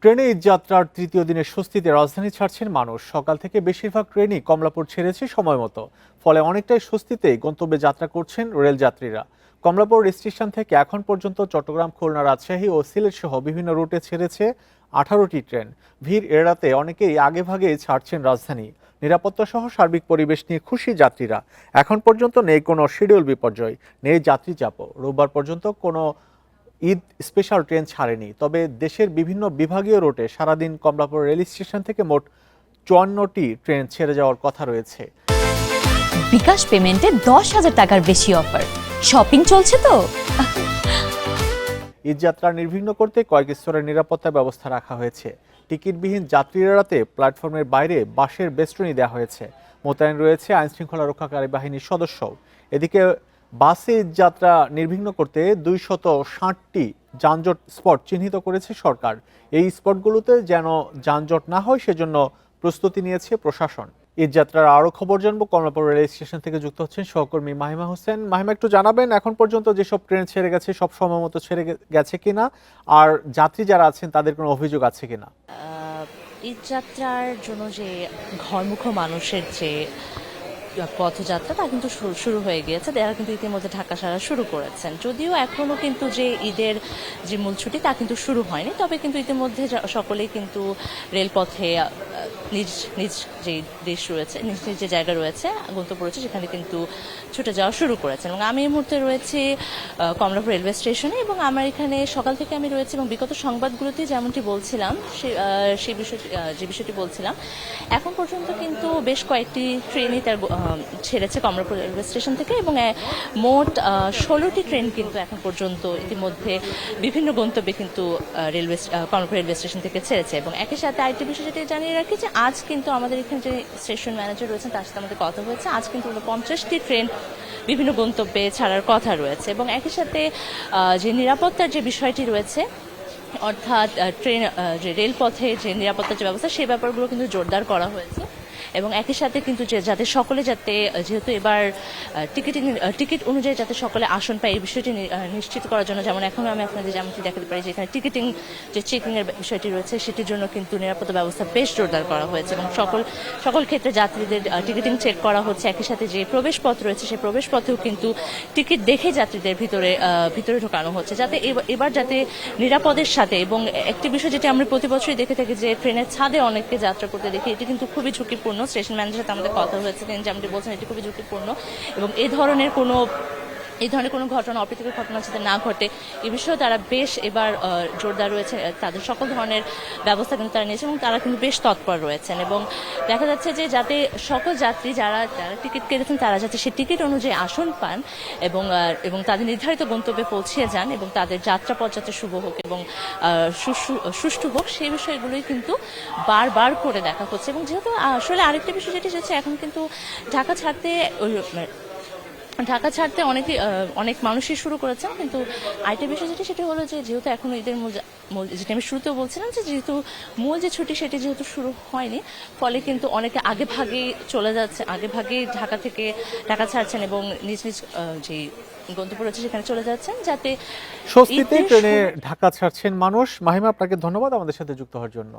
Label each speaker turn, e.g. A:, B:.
A: ট্রেনে ঈদযাত্রার তৃতীয় দিনে স্বস্তিতে রাজধানী ছাড়ছেন মানুষ। সকাল থেকে বেশিরভাগ ট্রেনই কমলাপুর ছেড়েছে সময় মতো, ফলে অনেকটাই স্বস্তিতে গন্তব্যে যাত্রা করছেন রেল যাত্রীরা। কমলাপুর স্টেশন থেকে এখন পর্যন্ত চট্টগ্রাম, খুলনা, রাজশাহী ও সিলেট সহ বিভিন্ন রুটে ছেড়েছে 18টি ট্রেন। ভিড় এড়াতে অনেকেই আগেভাগে ছাড়ছেন রাজধানী। নিরাপত্তা সহ সার্বিক পরিবেশ নিয়ে খুশি যাত্রীরা। এখন পর্যন্ত নেই কোনো শিডিউল বিপর্যয়, নেই যাত্রী চাপও। রোববার পর্যন্ত কোনো ঈদ স্পেশাল ট্রেন ছাড়েনি। তবে দেশের বিভিন্ন বিভাগীয় রুটে সারাদিন কমলাপুর রেল স্টেশন থেকে মোট 54টি ট্রেন ছেড়ে যাওয়ার কথা রয়েছে।
B: বিকাশ পেমেন্টে 10,000 টাকার বেশি অফার। শপিং চলছে তো।
A: ঈদযাত্রা নির্বিঘ্ন করতে কয়েক স্তরের নিরাপত্তা ব্যবস্থা রাখা হয়েছে। টিকিটবিহীন যাত্রী এড়াতে প্ল্যাটফর্মের বাইরে বাঁশের বেষ্টনী দেওয়া হয়েছে। মোতায়েন রয়েছে আইনশৃঙ্খলা রক্ষাকারী বাহিনীর সদস্যও। এদিকে বাসে ঈদযাত্রা নির্বিঘ্ন করতে 260টি যানজট স্পট চিহ্নিত করেছে সরকার। এই স্পটগুলোতে যেন যানজট না হয় সেজন্য প্রস্তুতি নিয়েছে প্রশাসন। ঈদযাত্রার আরও খবর জানবো। কমলাপুর রেল স্টেশন থেকে যুক্ত হচ্ছেন সহকর্মী মাহিমা হোসেন। মাহিমা, একটু জানাবেন এখন পর্যন্ত যেসব ট্রেন ছেড়ে গেছে সব সময় মতো ছেড়ে গেছে কিনা, আর যাত্রী যারা আছেন তাদের কোনো অভিযোগ আছে কিনা?
C: ঈদযাত্রার জন্য যে ঘরমুখো মানুষের যে পথযাত্রা তা কিন্তু শুরু হয়ে গিয়েছে। তারা কিন্তু ইতিমধ্যে ঢাকা ছাড়া শুরু করেছেন, যদিও এখনো কিন্তু যে ঈদের যে মূল ছুটি তা কিন্তু শুরু হয়নি। তবে কিন্তু ইতিমধ্যে সকলেই কিন্তু রেলপথে নিজ নিজ যে দেশ রয়েছে, নিজ নিজ যে জায়গা রয়েছে, গন্তব্য রয়েছে, সেখানে কিন্তু ছুটে যাওয়া শুরু করেছেন। এবং আমি এই মুহূর্তে রয়েছি কমলাপুর রেলওয়ে স্টেশনে, এবং আমার এখানে সকাল থেকে আমি রয়েছি এবং বিগত সংবাদগুলোতে যেমনটি বলছিলাম সেই বিষয়টি যে বিষয়টি বলছিলাম, এখন পর্যন্ত কিন্তু বেশ কয়েকটি ট্রেনই তার ছেড়েছে কমলাপুর রেলওয়ে স্টেশন থেকে, এবং মোট 16টি ট্রেন কিন্তু এখন পর্যন্ত ইতিমধ্যে বিভিন্ন গন্তব্যে কিন্তু কমলাপুর রেলওয়ে স্টেশন থেকে ছেড়েছে। এবং একই সাথে আরেকটি বিষয় যেটি জানিয়ে রাখি যে আজ কিন্তু আমাদের এখানে যে স্টেশন ম্যানেজার রয়েছেন তার সাথে আমাদের কথা হয়েছে, আজ কিন্তু 50টি ট্রেন বিভিন্ন গন্তব্যে ছাড়ার কথা রয়েছে। এবং একই সাথে যে নিরাপত্তার যে বিষয়টি রয়েছে, অর্থাৎ ট্রেন যে রেলপথে যে নিরাপত্তার যে ব্যবস্থা, সেই ব্যাপারগুলো কিন্তু জোরদার করা হয়েছে। এবং একই সাথে কিন্তু যাতে সকলে যেহেতু এবার টিকিট অনুযায়ী যাতে সকলে আসন পায়, এই বিষয়টি নিশ্চিত করার জন্য, যেমন এখন আমি আপনাদের যেমনটি দেখাতে পারি যে এখানে টিকিটিং যে চেকিং এর বিষয়টি রয়েছে, সেটির জন্য কিন্তু নিরাপত্তা ব্যবস্থা বেশ জোরদার করা হয়েছে। এবং সকল ক্ষেত্রে যাত্রীদের টিকিটিং চেক করা হচ্ছে। একই সাথে যে প্রবেশপথ রয়েছে সেই প্রবেশপথেও কিন্তু টিকিট দেখে যাত্রীদের ভিতরে ঢোকানো হচ্ছে, যাতে এবার যাতে নিরাপদের সাথে। এবং একটি বিষয় যেটি আমরা প্রতি বছরই দেখে থাকি যে ট্রেনের ছাদে অনেককে যাত্রা করতে দেখি, এটি কিন্তু খুবই ঝুঁকিপূর্ণ। স্টেশন ম্যানেজারের সাথে আমাদের কথা হয়েছে, তিনি যেমনটি বলছেন এটি খুবই ঝুঁকিপূর্ণ, এবং এই ধরনের কোনো ঘটনা, অপ্রীতিকর ঘটনা যাতে না ঘটে এ বিষয়ে তারা বেশ এবার জোরদার রয়েছে। তাদের সকল ধরনের ব্যবস্থা কিন্তু তারা নিয়েছে এবং তারা কিন্তু বেশ তৎপর রয়েছেন। এবং দেখা যাচ্ছে যে যাতে সকল যাত্রী যারা টিকিট কেটেছেন তারা যাতে সেই টিকিট অনুযায়ী আসন পান এবং তাদের নির্ধারিত গন্তব্যে পৌঁছে যান, এবং তাদের যাত্রাপথ যাতে শুভ হোক এবং সুষ্ঠু হোক, সেই বিষয়গুলোই কিন্তু বারবার করে দেখা হচ্ছে। এবং যেহেতু আসলে আরেকটা বিষয় যেটি হচ্ছে, এখন কিন্তু ঢাকা ছাড়তে অনেক মানুষই শুরু করেছেন। কিন্তু আরেকটা বিষয় সেটি হলো যে যেহেতু এখন ঈদের যেটা আমি শুরুতেও বলছিলাম যে যেহেতু মূল যে ছুটি সেটি যেহেতু শুরু হয়নি, ফলে কিন্তু অনেকে আগে ভাগে ঢাকা ছাড়ছেন এবং নিজ নিজ যে গন্তব্য রয়েছে সেখানে চলে যাচ্ছেন, যাতে
A: স্বস্তিতে ট্রেনে ঢাকা ছাড়ছেন মানুষ। মাহিমা, আপনাকে ধন্যবাদ আমাদের সাথে যুক্ত হওয়ার জন্য।